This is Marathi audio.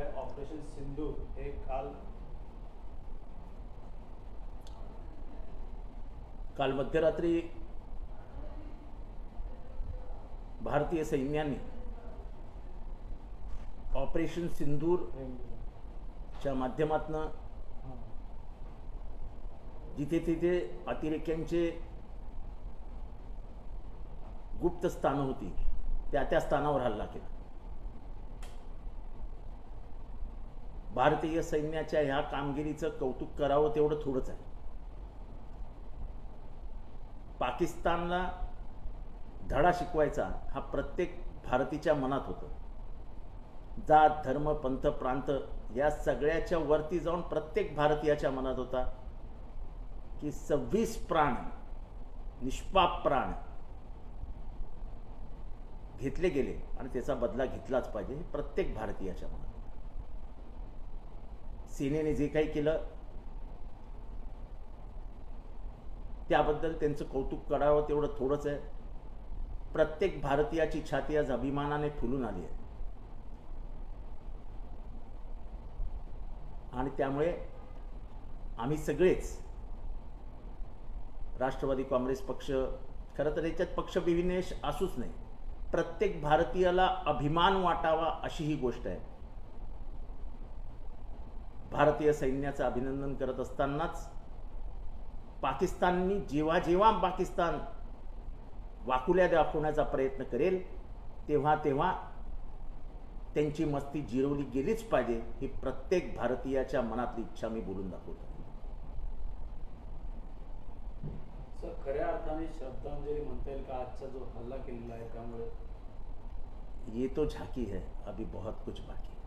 आहे ऑपरेशन सिंधूर हे काल मध्यरात्री भारतीय सैन्याने ऑपरेशन सिंदूरच्या माध्यमातून जिथे तिथे अतिरेक्यांचे गुप्त स्थानं होती त्या स्थानावर हल्ला केला। भारतीय सैन्याच्या ह्या कामगिरीचं कौतुक करावं तेवढं थोडंच आहे। पाकिस्तानला धडा शिकवायचा हा प्रत्येक भारतीच्या मनात होता। जात धर्म पंथ प्रांत या सगळ्याच्या वरती जाऊन प्रत्येक भारतीयाच्या मनात होता की 26 प्राण निष्पाप प्राण घेतले गेले आणि त्याचा बदला घेतलाच पाहिजे, हे प्रत्येक भारतीयाच्या मनात। सेनेने जे काही केलं त्याबद्दल त्यांचं कौतुक करावं तेवढं थोडंच आहे। प्रत्येक भारतीयाची छाती आज अभिमानाने फुलून आली आहे आणि त्यामुळे आम्ही सगळेच राष्ट्रवादी काँग्रेस पक्ष, खरं तर याच्यात पक्षविनिवेश असूच नाही, प्रत्येक भारतीयाला अभिमान वाटावा अशी ही गोष्ट आहे। भारतीय सैन्याचं अभिनंदन करत असतानाच पाकिस्ताननी जेव्हा जेव्हा पाकिस्तान वाकुल्या दाखवण्याचा प्रयत्न करेल तेव्हा तेव्हा त्यांची मस्ती जिरवली गेलीच पाहिजे, ही प्रत्येक भारतीयाच्या मनातली इच्छा मी बोलून दाखवतो। सर, खऱ्या अर्थाने श्रद्धांजली म्हणता येईल का आजचा जो हल्ला केलेला आहे त्यामुळे? ये तो झांकी है, अभी बहुत कुछ बाकी है।